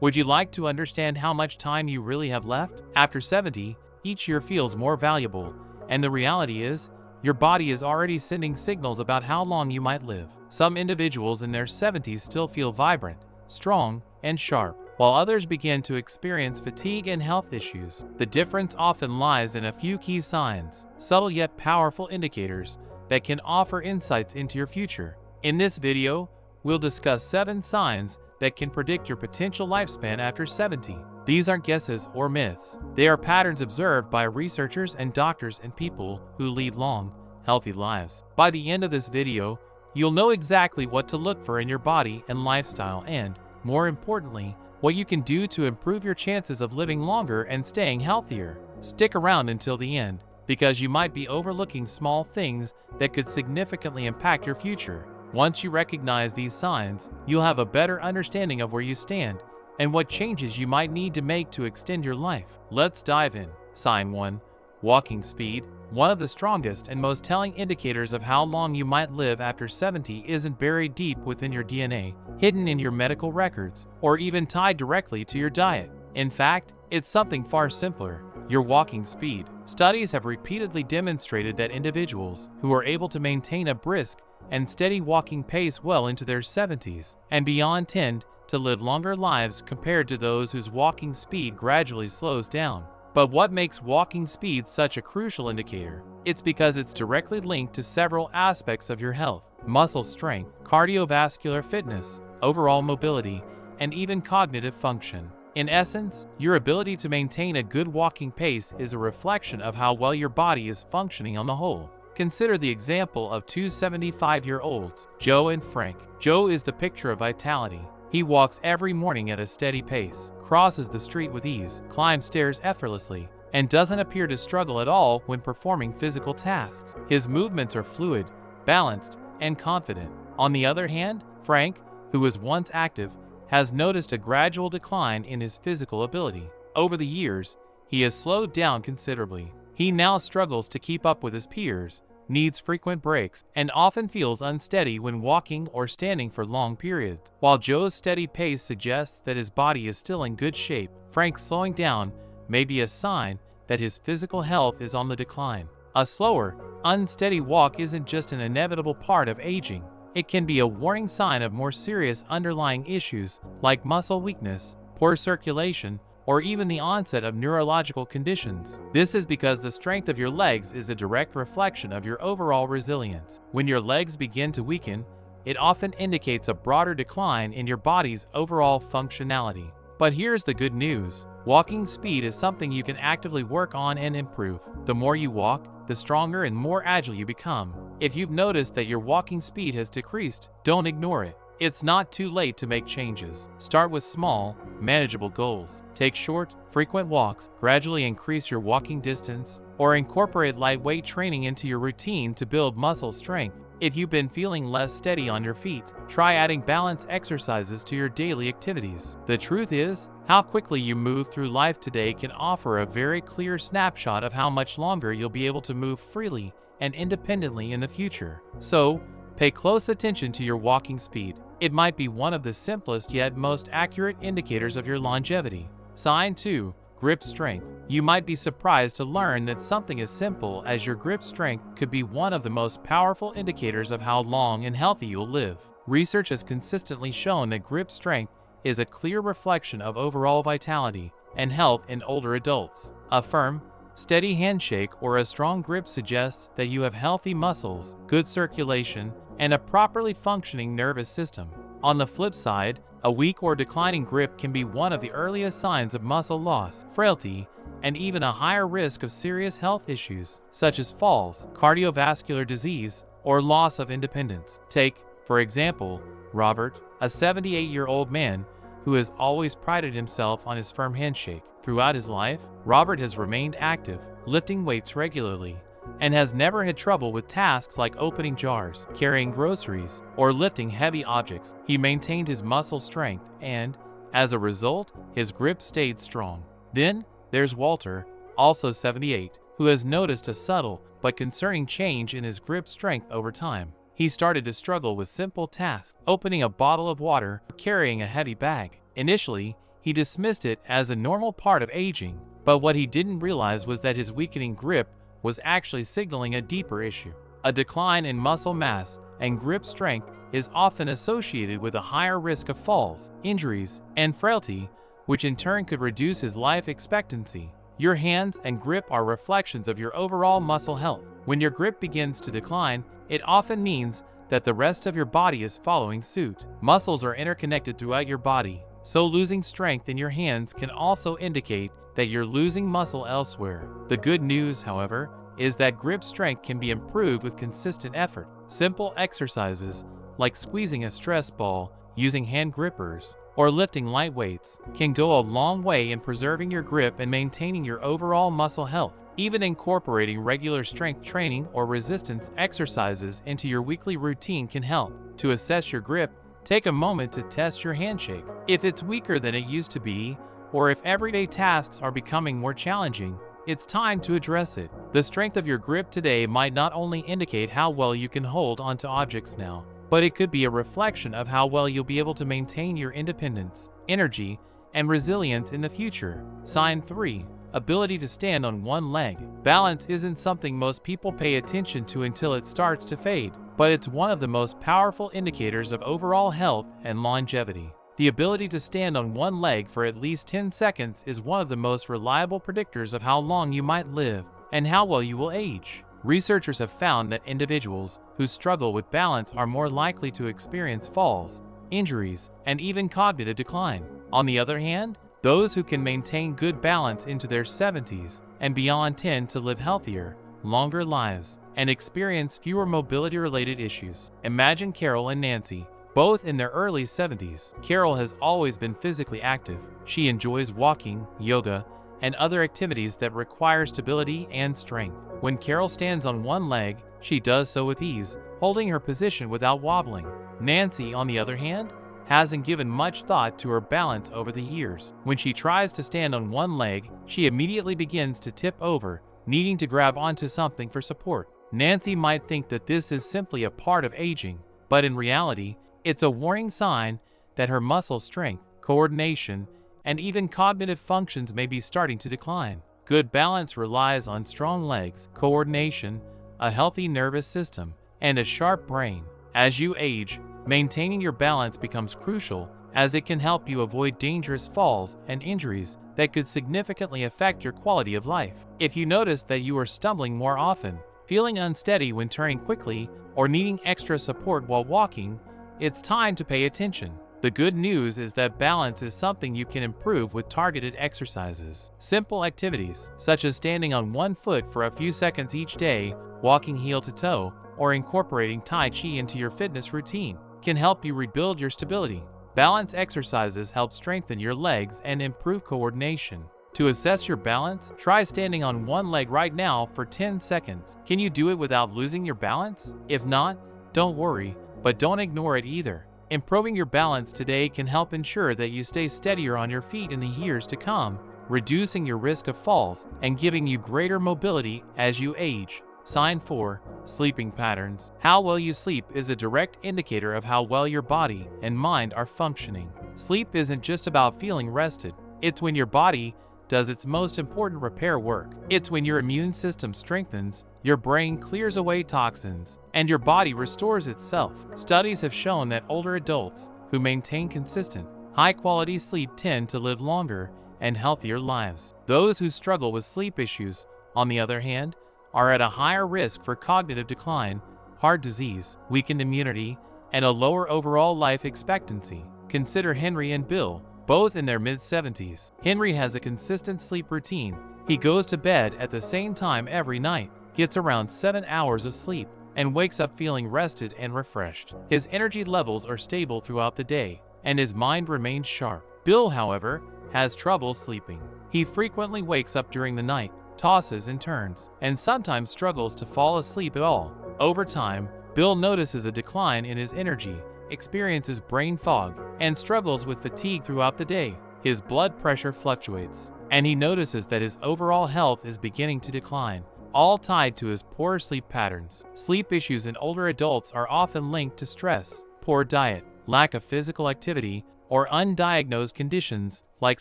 Would you like to understand how much time you really have left? After 70, each year feels more valuable, and the reality is, your body is already sending signals about how long you might live. Some individuals in their 70s still feel vibrant, strong, and sharp, while others begin to experience fatigue and health issues. The difference often lies in a few key signs, subtle yet powerful indicators that can offer insights into your future. In this video, we'll discuss 7 signs that can predict your potential lifespan after 70. These aren't guesses or myths. They are patterns observed by researchers and doctors and people who lead long, healthy lives. By the end of this video, you'll know exactly what to look for in your body and lifestyle and, more importantly, what you can do to improve your chances of living longer and staying healthier. Stick around until the end, because you might be overlooking small things that could significantly impact your future. Once you recognize these signs, you'll have a better understanding of where you stand and what changes you might need to make to extend your life. Let's dive in. Sign 1. Walking speed. One of the strongest and most telling indicators of how long you might live after 70 isn't buried deep within your DNA, hidden in your medical records, or even tied directly to your diet. In fact, it's something far simpler: your walking speed. Studies have repeatedly demonstrated that individuals who are able to maintain a brisk and steady walking pace well into their 70s and beyond tend to live longer lives compared to those whose walking speed gradually slows down. But what makes walking speed such a crucial indicator? It's because it's directly linked to several aspects of your health: muscle strength, cardiovascular fitness, overall mobility, and even cognitive function. In essence, your ability to maintain a good walking pace is a reflection of how well your body is functioning on the whole. Consider the example of two 75-year-olds, Joe and Frank. Joe is the picture of vitality. He walks every morning at a steady pace, crosses the street with ease, climbs stairs effortlessly, and doesn't appear to struggle at all when performing physical tasks. His movements are fluid, balanced, and confident. On the other hand, Frank, who was once active, has noticed a gradual decline in his physical ability. Over the years, he has slowed down considerably. He now struggles to keep up with his peers, needs frequent breaks, and often feels unsteady when walking or standing for long periods. While Joe's steady pace suggests that his body is still in good shape, Frank's slowing down may be a sign that his physical health is on the decline. A slower, unsteady walk isn't just an inevitable part of aging. It can be a warning sign of more serious underlying issues like muscle weakness, poor circulation, or even the onset of neurological conditions. This is because the strength of your legs is a direct reflection of your overall resilience. When your legs begin to weaken, it often indicates a broader decline in your body's overall functionality. But here's the good news: walking speed is something you can actively work on and improve. The more you walk, the stronger and more agile you become. If you've noticed that your walking speed has decreased, don't ignore it. It's not too late to make changes. Start with small, manageable goals. Take short, frequent walks, gradually increase your walking distance, or incorporate lightweight training into your routine to build muscle strength. If you've been feeling less steady on your feet, try adding balance exercises to your daily activities. The truth is, how quickly you move through life today can offer a very clear snapshot of how much longer you'll be able to move freely and independently in the future. So, pay close attention to your walking speed. It might be one of the simplest yet most accurate indicators of your longevity. Sign 2. Grip strength. You might be surprised to learn that something as simple as your grip strength could be one of the most powerful indicators of how long and healthy you'll live. Research has consistently shown that grip strength is a clear reflection of overall vitality and health in older adults. A firm, steady handshake or a strong grip suggests that you have healthy muscles, good circulation, and a properly functioning nervous system. On the flip side, a weak or declining grip can be one of the earliest signs of muscle loss, frailty, and even a higher risk of serious health issues, such as falls, cardiovascular disease, or loss of independence. Take, for example, Robert, a 78-year-old man who has always prided himself on his firm handshake. Throughout his life, Robert has remained active, lifting weights regularly, and has never had trouble with tasks like opening jars, carrying groceries, or lifting heavy objects. He maintained his muscle strength and, as a result, his grip stayed strong. Then, there's Walter, also 78, who has noticed a subtle but concerning change in his grip strength over time. He started to struggle with simple tasks, opening a bottle of water or carrying a heavy bag. Initially, he dismissed it as a normal part of aging, but what he didn't realize was that his weakening grip was actually signaling a deeper issue. A decline in muscle mass and grip strength is often associated with a higher risk of falls, injuries, and frailty, which in turn could reduce his life expectancy. Your hands and grip are reflections of your overall muscle health. When your grip begins to decline, it often means that the rest of your body is following suit. Muscles are interconnected throughout your body, so losing strength in your hands can also indicate that you're losing muscle elsewhere. The good news, however, is that grip strength can be improved with consistent effort. Simple exercises like squeezing a stress ball, using hand grippers, or lifting light weights can go a long way in preserving your grip and maintaining your overall muscle health. Even incorporating regular strength training or resistance exercises into your weekly routine can help. To assess your grip, take a moment to test your handshake. If it's weaker than it used to be, or if everyday tasks are becoming more challenging, it's time to address it. The strength of your grip today might not only indicate how well you can hold onto objects now, but it could be a reflection of how well you'll be able to maintain your independence, energy, and resilience in the future. Sign 3. Ability to stand on one leg. Balance isn't something most people pay attention to until it starts to fade, but it's one of the most powerful indicators of overall health and longevity. The ability to stand on one leg for at least 10 seconds is one of the most reliable predictors of how long you might live and how well you will age. Researchers have found that individuals who struggle with balance are more likely to experience falls, injuries, and even cognitive decline. On the other hand, those who can maintain good balance into their 70s and beyond tend to live healthier, longer lives and experience fewer mobility-related issues. Imagine Carol and Nancy, both in their early 70s. Carol has always been physically active. She enjoys walking, yoga, and other activities that require stability and strength. When Carol stands on one leg, she does so with ease, holding her position without wobbling. Nancy, on the other hand, hasn't given much thought to her balance over the years. When she tries to stand on one leg, she immediately begins to tip over, needing to grab onto something for support. Nancy might think that this is simply a part of aging, but in reality, it's a warning sign that her muscle strength, coordination, and even cognitive functions may be starting to decline. Good balance relies on strong legs, coordination, a healthy nervous system, and a sharp brain. As you age, maintaining your balance becomes crucial, as it can help you avoid dangerous falls and injuries that could significantly affect your quality of life. If you notice that you are stumbling more often, feeling unsteady when turning quickly, or needing extra support while walking, it's time to pay attention. The good news is that balance is something you can improve with targeted exercises. Simple activities, such as standing on one foot for a few seconds each day, walking heel to toe, or incorporating Tai Chi into your fitness routine, can help you rebuild your stability. Balance exercises help strengthen your legs and improve coordination. To assess your balance, try standing on one leg right now for 10 seconds. Can you do it without losing your balance? If not, don't worry, but don't ignore it either. Improving your balance today can help ensure that you stay steadier on your feet in the years to come, reducing your risk of falls and giving you greater mobility as you age. Sign 4. Sleeping patterns. How well you sleep is a direct indicator of how well your body and mind are functioning. Sleep isn't just about feeling rested. It's when your body does its most important repair work. It's when your immune system strengthens, your brain clears away toxins, and your body restores itself. Studies have shown that older adults who maintain consistent, high-quality sleep tend to live longer and healthier lives. Those who struggle with sleep issues, on the other hand, are at a higher risk for cognitive decline, heart disease, weakened immunity, and a lower overall life expectancy. Consider Henry and Bill, both in their mid-70s. Henry has a consistent sleep routine. He goes to bed at the same time every night, gets around 7 hours of sleep, and wakes up feeling rested and refreshed. His energy levels are stable throughout the day, and his mind remains sharp. Bill, however, has trouble sleeping. He frequently wakes up during the night, tosses and turns, and sometimes struggles to fall asleep at all. Over time, Bill notices a decline in his energy, experiences brain fog, and struggles with fatigue throughout the day. His blood pressure fluctuates, and he notices that his overall health is beginning to decline, all tied to his poor sleep patterns. Sleep issues in older adults are often linked to stress, poor diet, lack of physical activity, or undiagnosed conditions like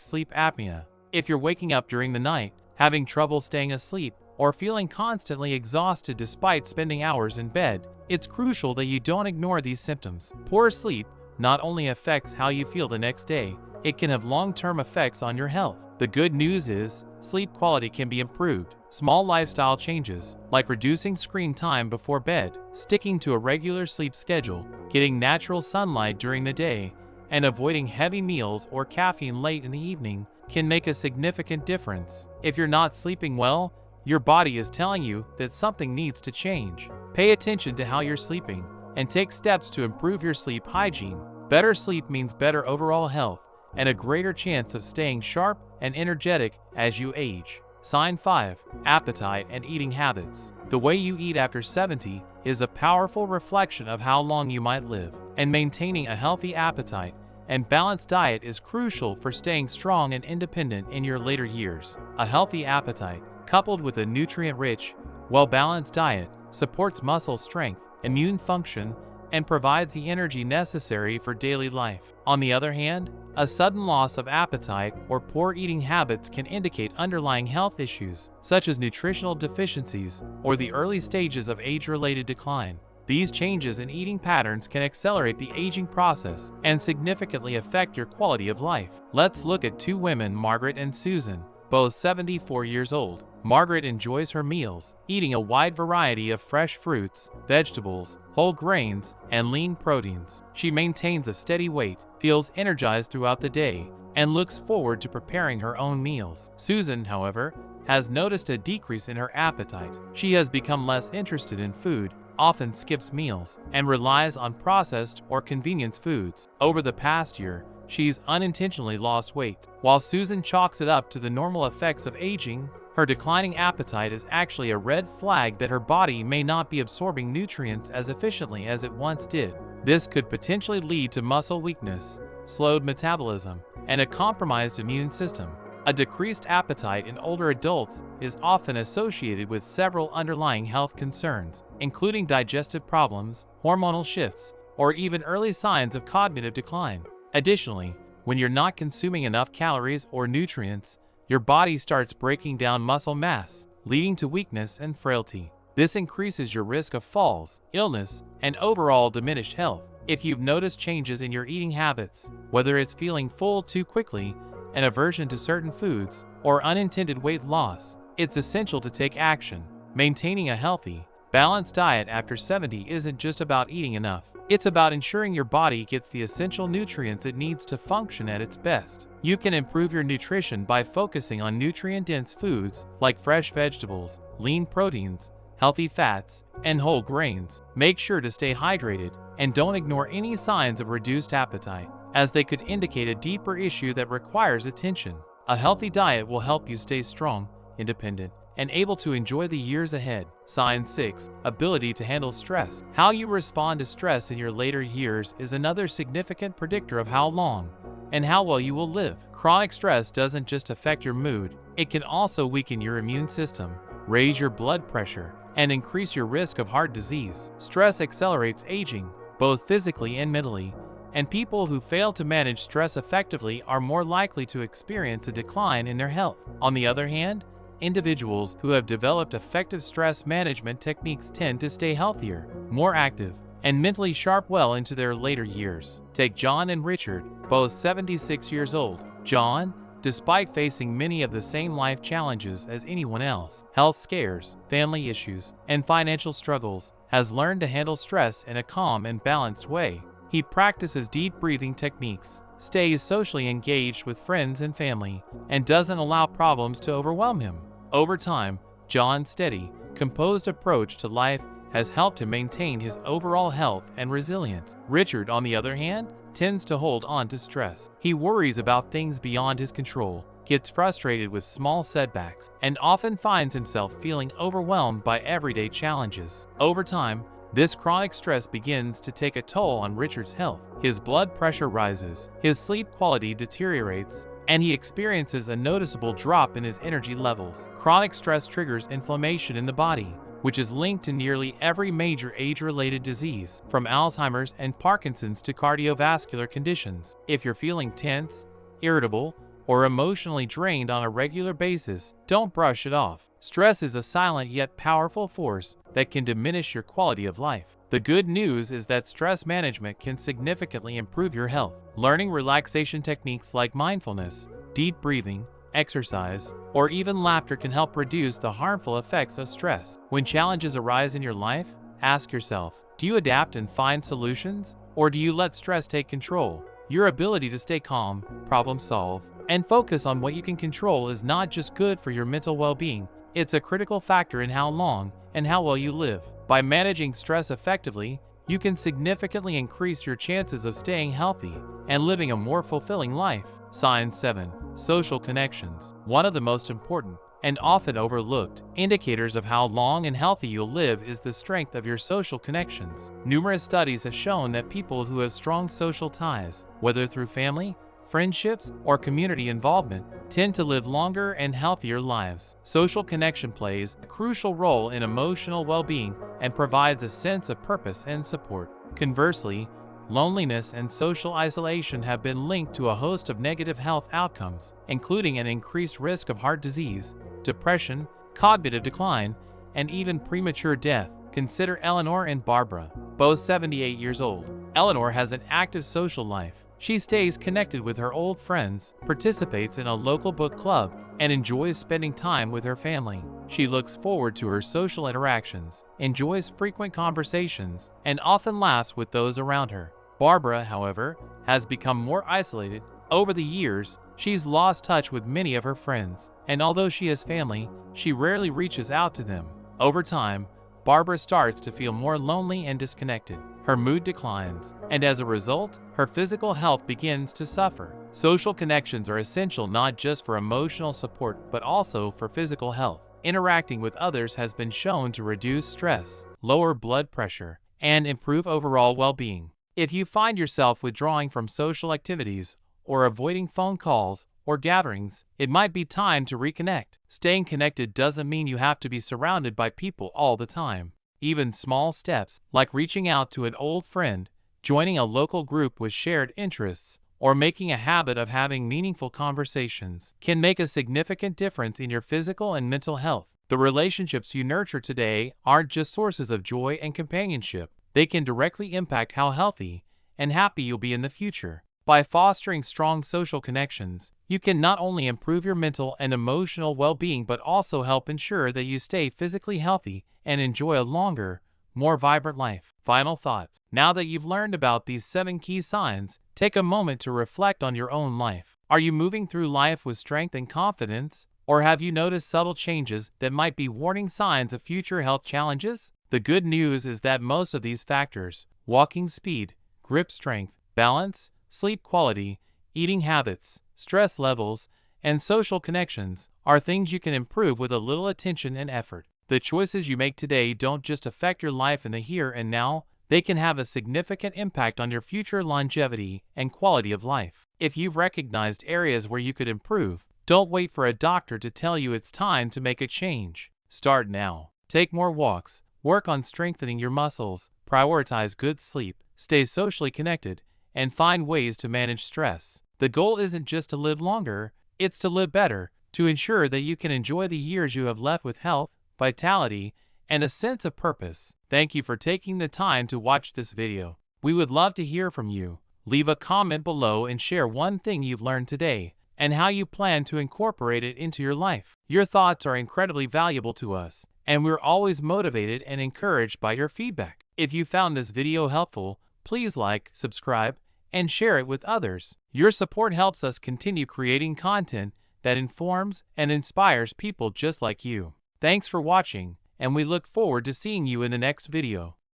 sleep apnea. If you're waking up during the night, having trouble staying asleep, or feeling constantly exhausted despite spending hours in bed, it's crucial that you don't ignore these symptoms. Poor sleep not only affects how you feel the next day, it can have long-term effects on your health. The good news is, sleep quality can be improved. Small lifestyle changes, like reducing screen time before bed, sticking to a regular sleep schedule, getting natural sunlight during the day, and avoiding heavy meals or caffeine late in the evening, can make a significant difference. If you're not sleeping well, your body is telling you that something needs to change. Pay attention to how you're sleeping, and take steps to improve your sleep hygiene. Better sleep means better overall health, and a greater chance of staying sharp and energetic as you age. Sign 5. Appetite and eating habits. The way you eat after 70 is a powerful reflection of how long you might live, and maintaining a healthy appetite and balanced diet is crucial for staying strong and independent in your later years. A healthy appetite, coupled with a nutrient-rich, well-balanced diet, supports muscle strength, immune function, and provides the energy necessary for daily life. On the other hand, a sudden loss of appetite or poor eating habits can indicate underlying health issues, such as nutritional deficiencies or the early stages of age-related decline. These changes in eating patterns can accelerate the aging process and significantly affect your quality of life. Let's look at two women, Margaret and Susan, both 74 years old. Margaret enjoys her meals, eating a wide variety of fresh fruits, vegetables, whole grains, and lean proteins. She maintains a steady weight, feels energized throughout the day, and looks forward to preparing her own meals. Susan, however, has noticed a decrease in her appetite. She has become less interested in food, often skips meals, and relies on processed or convenience foods. Over the past year, she's unintentionally lost weight. While Susan chalks it up to the normal effects of aging, her declining appetite is actually a red flag that her body may not be absorbing nutrients as efficiently as it once did. This could potentially lead to muscle weakness, slowed metabolism, and a compromised immune system. A decreased appetite in older adults is often associated with several underlying health concerns, including digestive problems, hormonal shifts, or even early signs of cognitive decline. Additionally, when you're not consuming enough calories or nutrients, your body starts breaking down muscle mass, leading to weakness and frailty. This increases your risk of falls, illness, and overall diminished health. If you've noticed changes in your eating habits, whether it's feeling full too quickly, an aversion to certain foods, or unintended weight loss, it's essential to take action. Maintaining a healthy, balanced diet after 70 isn't just about eating enough. It's about ensuring your body gets the essential nutrients it needs to function at its best. You can improve your nutrition by focusing on nutrient-dense foods like fresh vegetables, lean proteins, healthy fats, and whole grains. Make sure to stay hydrated and don't ignore any signs of reduced appetite, as they could indicate a deeper issue that requires attention. A healthy diet will help you stay strong, independent, and able to enjoy the years ahead. Sign 6. Ability to handle stress. How you respond to stress in your later years is another significant predictor of how long and how well you will live. Chronic stress doesn't just affect your mood, it can also weaken your immune system, raise your blood pressure, and increase your risk of heart disease. Stress accelerates aging, both physically and mentally, and people who fail to manage stress effectively are more likely to experience a decline in their health. On the other hand, individuals who have developed effective stress management techniques tend to stay healthier, more active, and mentally sharp well into their later years. Take John and Richard, both 76 years old. John, despite facing many of the same life challenges as anyone else, health scares, family issues, and financial struggles, has learned to handle stress in a calm and balanced way. He practices deep breathing techniques, stays socially engaged with friends and family, and doesn't allow problems to overwhelm him. Over time, John's steady, composed approach to life has helped him maintain his overall health and resilience. Richard, on the other hand, tends to hold on to stress. He worries about things beyond his control, gets frustrated with small setbacks, and often finds himself feeling overwhelmed by everyday challenges. Over time, this chronic stress begins to take a toll on Richard's health. His blood pressure rises, his sleep quality deteriorates, and he experiences a noticeable drop in his energy levels. Chronic stress triggers inflammation in the body, which is linked to nearly every major age-related disease, from Alzheimer's and Parkinson's to cardiovascular conditions. If you're feeling tense, irritable, or emotionally drained on a regular basis, don't brush it off. Stress is a silent yet powerful force that can diminish your quality of life. The good news is that stress management can significantly improve your health. Learning relaxation techniques like mindfulness, deep breathing, exercise, or even laughter can help reduce the harmful effects of stress. When challenges arise in your life, ask yourself, do you adapt and find solutions, or do you let stress take control? Your ability to stay calm, problem solve, and focus on what you can control is not just good for your mental well-being, it's a critical factor in how long and how well you live. By managing stress effectively, you can significantly increase your chances of staying healthy and living a more fulfilling life. Sign 7. Social connections. One of the most important and often overlooked indicators of how long and healthy you'll live is the strength of your social connections. Numerous studies have shown that people who have strong social ties, whether through family, friendships, or community involvement, tend to live longer and healthier lives. Social connection plays a crucial role in emotional well-being and provides a sense of purpose and support. Conversely, loneliness and social isolation have been linked to a host of negative health outcomes, including an increased risk of heart disease, depression, cognitive decline, and even premature death. Consider Eleanor and Barbara, both 78 years old. Eleanor has an active social life. She stays connected with her old friends, participates in a local book club, and enjoys spending time with her family. She looks forward to her social interactions, enjoys frequent conversations, and often laughs with those around her. Barbara, however, has become more isolated. Over the years, she's lost touch with many of her friends, and although she has family, she rarely reaches out to them. Over time, Barbara starts to feel more lonely and disconnected. Her mood declines, and as a result, her physical health begins to suffer. Social connections are essential not just for emotional support but also for physical health. Interacting with others has been shown to reduce stress, lower blood pressure, and improve overall well-being. If you find yourself withdrawing from social activities or avoiding phone calls or gatherings, it might be time to reconnect. Staying connected doesn't mean you have to be surrounded by people all the time. Even small steps, like reaching out to an old friend, joining a local group with shared interests, or making a habit of having meaningful conversations, can make a significant difference in your physical and mental health. The relationships you nurture today aren't just sources of joy and companionship. They can directly impact how healthy and happy you'll be in the future. By fostering strong social connections, you can not only improve your mental and emotional well-being but also help ensure that you stay physically healthy and enjoy a longer, more vibrant life. Final thoughts. Now that you've learned about these 7 key signs, take a moment to reflect on your own life. Are you moving through life with strength and confidence, or have you noticed subtle changes that might be warning signs of future health challenges? The good news is that most of these factors, walking speed, grip strength, balance, sleep quality, eating habits, stress levels, and social connections, are things you can improve with a little attention and effort. The choices you make today don't just affect your life in the here and now, they can have a significant impact on your future longevity and quality of life. If you've recognized areas where you could improve, don't wait for a doctor to tell you it's time to make a change. Start now. Take more walks, work on strengthening your muscles, prioritize good sleep, stay socially connected, and find ways to manage stress. The goal isn't just to live longer, it's to live better, to ensure that you can enjoy the years you have left with health, vitality, and a sense of purpose. Thank you for taking the time to watch this video. We would love to hear from you. Leave a comment below and share one thing you've learned today and how you plan to incorporate it into your life. Your thoughts are incredibly valuable to us, and we're always motivated and encouraged by your feedback. If you found this video helpful, please like, subscribe, and share it with others. Your support helps us continue creating content that informs and inspires people just like you. Thanks for watching, and we look forward to seeing you in the next video.